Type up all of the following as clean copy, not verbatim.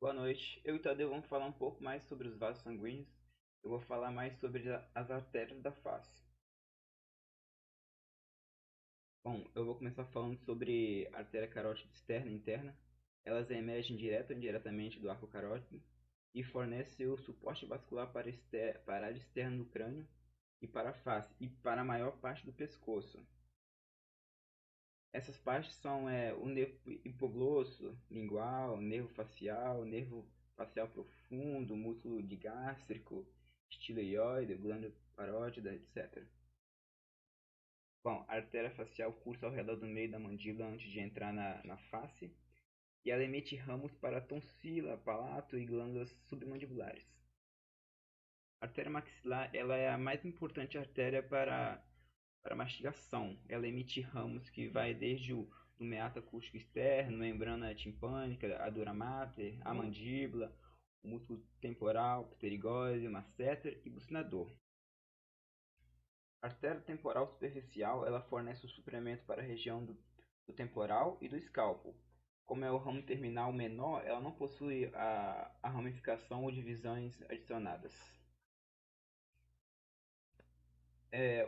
Boa noite. Eu e o Tadeu vamos falar um pouco mais sobre os vasos sanguíneos. Eu vou falar mais sobre as artérias da face. Bom, eu vou começar falando sobre a artéria carótida externa e interna. Elas emergem direto ou indiretamente do arco carótido e fornecem o suporte vascular para a área externa do crânio e para a face e para a maior parte do pescoço. Essas partes são o nervo hipoglosso, lingual, nervo facial profundo, músculo digástrico, estiloide, glândula parótida, etc. Bom, a artéria facial cursa ao redor do meio da mandíbula antes de entrar na face e ela emite ramos para a tonsila, palato e glândulas submandibulares. A artéria maxilar ela é a mais importante artéria para mastigação. Ela emite ramos que vai desde o do meato acústico externo, membrana timpânica, a dura mater, a mandíbula, o músculo temporal, pterigóide, masseter e bucinador. A artéria temporal superficial ela fornece o suplemento para a região do temporal e do escalpo. Como é o ramo terminal menor, ela não possui a ramificação ou divisões adicionadas.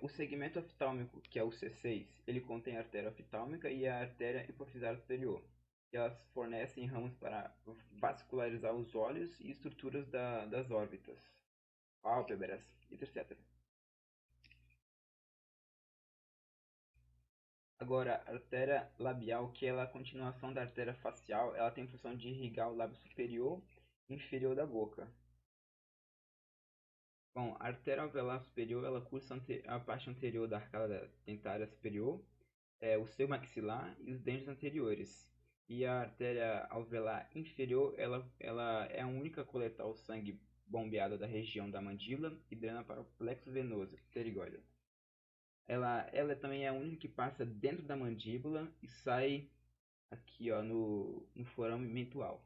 O segmento oftálmico, que é o C6, ele contém a artéria oftálmica e a artéria hipofisária superior, que elas fornecem ramos para vascularizar os olhos e estruturas das órbitas, pálpebras, etc. Agora, a artéria labial, que ela é a continuação da artéria facial, ela tem a função de irrigar o lábio superior e inferior da boca. Bom, a artéria alveolar superior, ela cursa a parte anterior da arcada dentária superior, o seu maxilar e os dentes anteriores. E a artéria alveolar inferior, ela é a única a coletar o sangue bombeado da região da mandíbula e drena para o plexo venoso, pterigóide. Ela também é a única que passa dentro da mandíbula e sai aqui ó, no forame mental.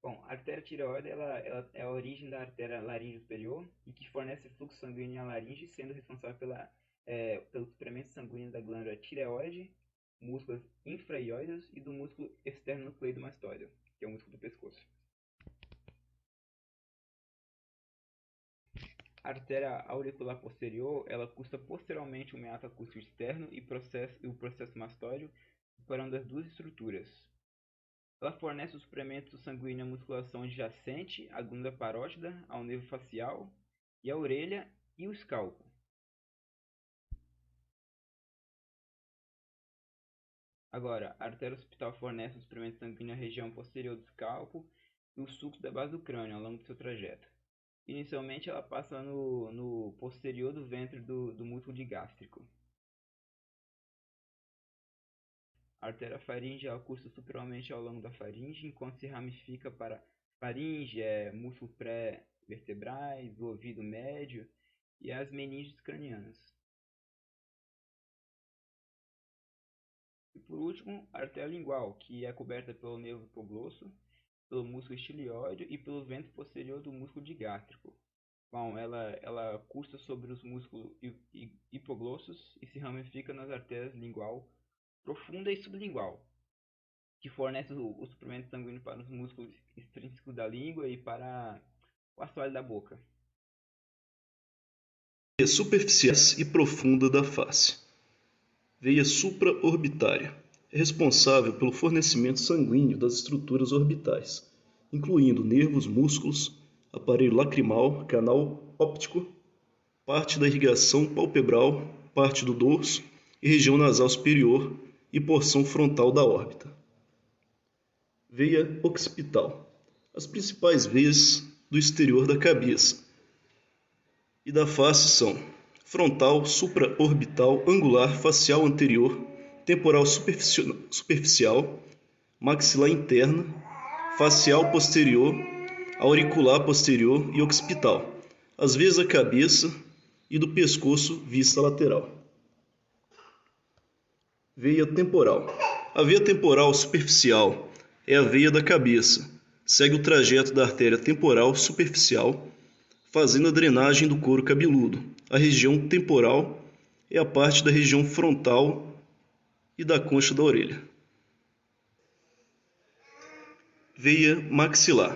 Bom, a artéria tireoide ela é a origem da artéria laríngea superior e que fornece fluxo sanguíneo à laringe, sendo responsável pelo suprimento sanguíneo da glândula tireoide, músculos infra-ióideos e do músculo externonucleidomastoideo, que é o músculo do pescoço. A artéria auricular posterior, ela cursa posteriormente o meato acústico externo e o processo mastóideo, separando as duas estruturas. Ela fornece o suplemento sanguíneo à musculação adjacente, à glândula parótida, ao nervo facial e à orelha e o escalpo. Agora, a artéria occipital fornece o suplemento sanguíneo à região posterior do escalpo e o sulco da base do crânio ao longo do seu trajeto. Inicialmente, ela passa no posterior do ventre do músculo digástrico. A artéria faríngea cursa superiormente ao longo da faringe, enquanto se ramifica para faringe, músculos pré-vertebrais, o ouvido médio e as meninges cranianas. E por último, a artéria lingual, que é coberta pelo nervo hipoglosso, pelo músculo estiloide e pelo ventro posterior do músculo digástrico. Bom, ela cursa sobre os músculos hipoglossos e se ramifica nas artérias lingual profunda e sublingual, que fornece o suprimento sanguíneo para os músculos extrínsecos da língua e para o assoalho da boca. Veia superficiais e profunda da face. Veia supraorbitária. É responsável pelo fornecimento sanguíneo das estruturas orbitais, incluindo nervos, músculos, aparelho lacrimal, canal óptico, parte da irrigação palpebral, parte do dorso e região nasal superior e porção frontal da órbita. Veia occipital. As principais veias do exterior da cabeça e da face são frontal, supraorbital, angular, facial anterior, temporal superficial, maxilar interna, facial posterior, auricular posterior e occipital. As veias da cabeça e do pescoço vista lateral. Veia temporal. A veia temporal superficial é a veia da cabeça. Segue o trajeto da artéria temporal superficial, fazendo a drenagem do couro cabeludo. A região temporal é a parte da região frontal e da concha da orelha. Veia maxilar.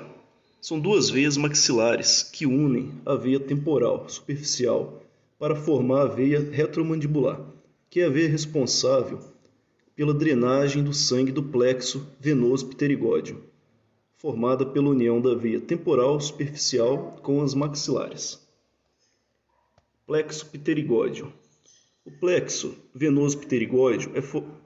São duas veias maxilares que unem a veia temporal superficial para formar a veia retromandibular, que é a veia responsável pela drenagem do sangue do plexo venoso pterigódeo, formada pela união da veia temporal superficial com as maxilares. Plexo pterigódeo. O plexo venoso pterigódeo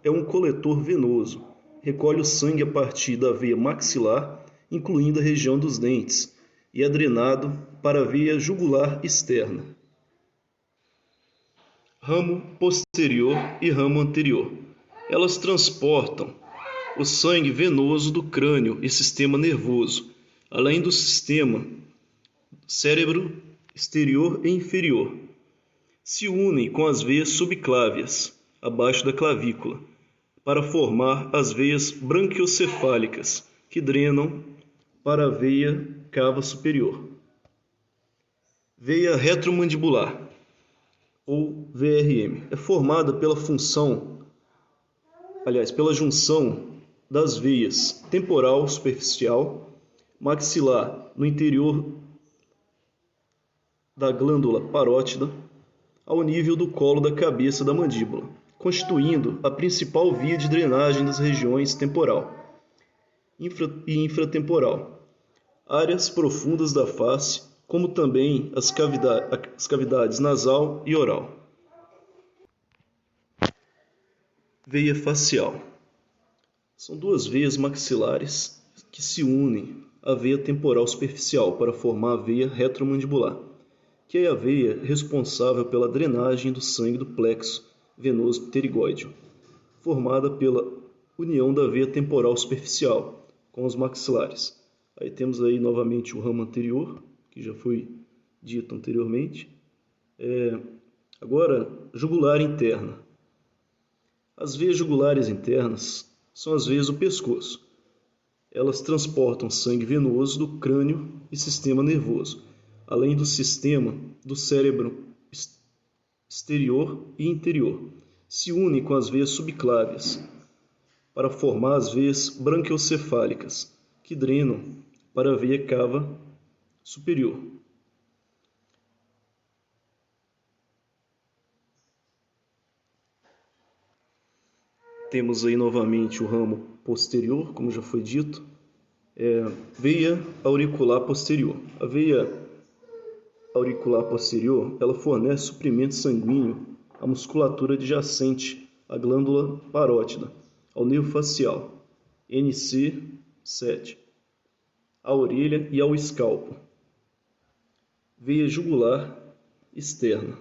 é um coletor venoso. Recolhe o sangue a partir da veia maxilar, incluindo a região dos dentes, e é drenado para a veia jugular externa. Ramo posterior e ramo anterior. Elas transportam o sangue venoso do crânio e sistema nervoso, além do sistema cérebro exterior e inferior. Se unem com as veias subclávias, abaixo da clavícula, para formar as veias branquiocefálicas, que drenam para a veia cava superior. Veia retromandibular, ou VRM, é formada pela junção das veias temporal superficial, maxilar no interior da glândula parótida, ao nível do colo da cabeça da mandíbula, constituindo a principal via de drenagem das regiões temporal e infratemporal, áreas profundas da face, como também as cavidades nasal e oral. Veia facial. São duas veias maxilares que se unem à veia temporal superficial para formar a veia retromandibular, que é a veia responsável pela drenagem do sangue do plexo venoso pterigódeo, formada pela união da veia temporal superficial com os maxilares. Aí temos aí novamente o ramo anterior, que já foi dito anteriormente. Agora, jugular interna. As veias jugulares internas são as veias do pescoço. Elas transportam sangue venoso do crânio e sistema nervoso, além do sistema do cérebro exterior e interior. Se une com as veias subclávias para formar as veias branquiocefálicas, que drenam para a veia cava superior. Temos aí novamente o ramo posterior, como já foi dito, veia auricular posterior. A veia auricular posterior, ela fornece suprimento sanguíneo à musculatura adjacente à glândula parótida, ao nervo facial, NC7, à orelha e ao escalpo. Veia jugular externa.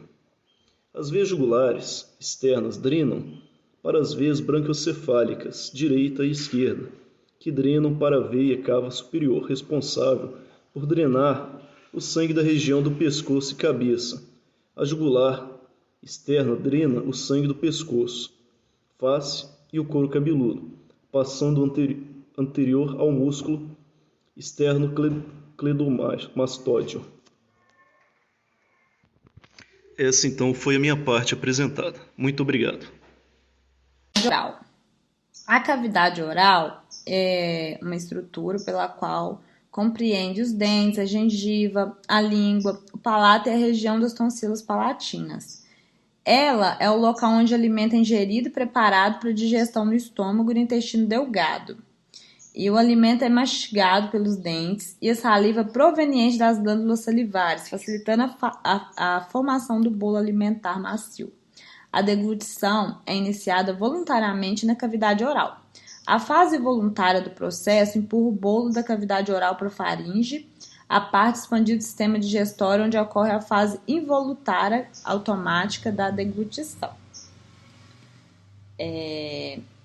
As veias jugulares externas drenam para as veias branquiocefálicas, direita e esquerda, que drenam para a veia cava superior, responsável por drenar o sangue da região do pescoço e cabeça. A jugular externa drena o sangue do pescoço, face e o couro cabeludo, passando anterior ao músculo externo cleidomastóideo. Essa então foi a minha parte apresentada. Muito obrigado. Oral. A cavidade oral é uma estrutura pela qual compreende os dentes, a gengiva, a língua, o palato e a região das tonsilas palatinas. Ela é o local onde o alimento é ingerido e preparado para digestão no estômago e no intestino delgado. E o alimento é mastigado pelos dentes e a saliva proveniente das glândulas salivares, facilitando a formação do bolo alimentar macio. A deglutição é iniciada voluntariamente na cavidade oral. A fase voluntária do processo empurra o bolo da cavidade oral para a faringe, a parte expandida do sistema digestório, onde ocorre a fase involuntária automática da deglutição.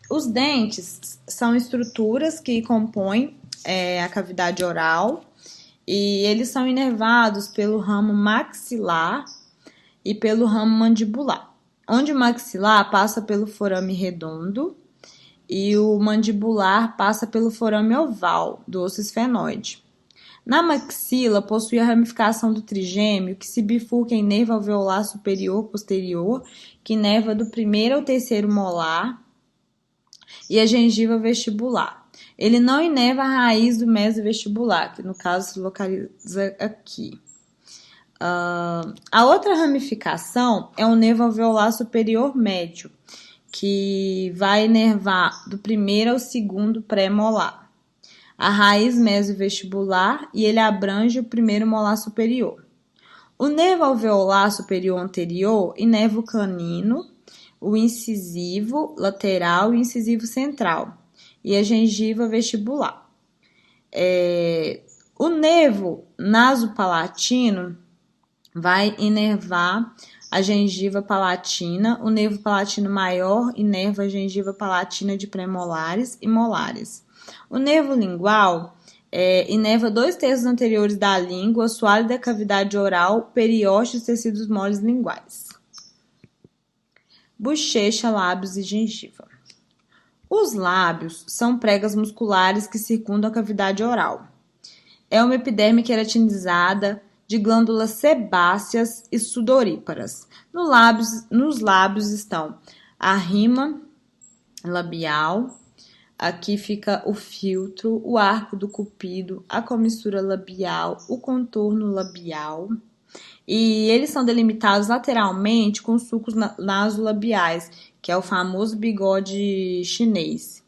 Os dentes são estruturas que compõem a cavidade oral e eles são inervados pelo ramo maxilar e pelo ramo mandibular, onde o maxilar passa pelo forame redondo e o mandibular passa pelo forame oval do osso esfenoide. Na maxila possui a ramificação do trigêmeo, que se bifurca em nervo alveolar superior-posterior, que inerva do primeiro ao terceiro molar, e a gengiva vestibular. Ele não inerva a raiz do mesovestibular, que no caso se localiza aqui. A outra ramificação é o nervo alveolar superior médio, que vai inervar do primeiro ao segundo pré-molar. A raiz mesovestibular e ele abrange o primeiro molar superior. O nervo alveolar superior anterior inerva o canino, o incisivo lateral e o incisivo central, e a gengiva vestibular. O nervo nasopalatino vai inervar a gengiva palatina, o nervo palatino maior inerva a gengiva palatina de premolares e molares. O nervo lingual inerva 2/3 anteriores da língua, assoalho da cavidade oral, periósteo e tecidos moles linguais. Bochecha, lábios e gengiva. Os lábios são pregas musculares que circundam a cavidade oral. É uma epiderme queratinizada de glândulas sebáceas e sudoríparas. Nos lábios estão a rima labial, aqui fica o filtro, o arco do cupido, a comissura labial, o contorno labial. E eles são delimitados lateralmente com sulcos nasolabiais, que é o famoso bigode chinês.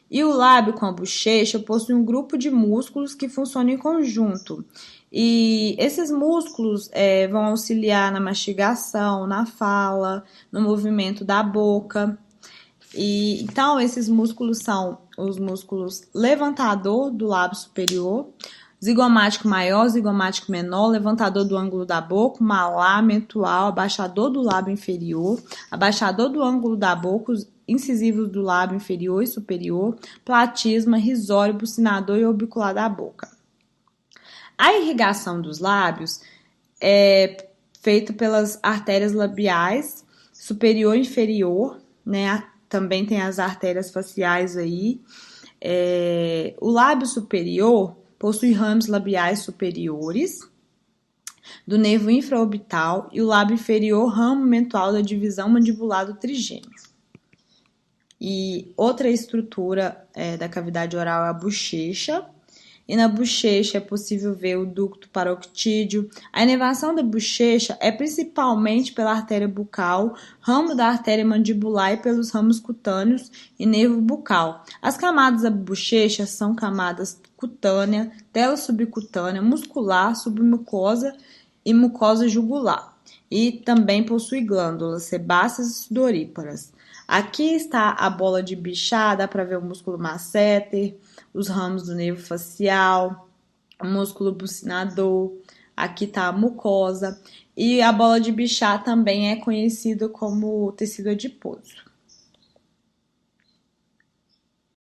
E o lábio com a bochecha possui um grupo de músculos que funcionam em conjunto. E esses músculos vão auxiliar na mastigação, na fala, no movimento da boca. E então, esses músculos são os músculos levantador do lábio superior, zigomático maior, zigomático menor, levantador do ângulo da boca, malar, mentual, abaixador do lábio inferior, abaixador do ângulo da boca, os incisivos do lábio inferior e superior, platisma, risório, bucinador e orbicular da boca. A irrigação dos lábios é feita pelas artérias labiais superior e inferior, né? Também tem as artérias faciais aí. O lábio superior possui ramos labiais superiores do nervo infraorbital e o lábio inferior, ramo mentual da divisão mandibular do trigêmeo. E outra estrutura da cavidade oral é a bochecha. E na bochecha é possível ver o ducto paroctídeo. A inervação da bochecha é principalmente pela artéria bucal, ramo da artéria mandibular e pelos ramos cutâneos e nervo bucal. As camadas da bochecha são camadas cutânea, tela subcutânea, muscular, submucosa e mucosa jugular. E também possui glândulas sebáceas e sudoríparas. Aqui está a bola de Bichat, dá para ver o músculo masseter, os ramos do nervo facial, o músculo bucinador, aqui está a mucosa. E a bola de Bichat também é conhecida como tecido adiposo.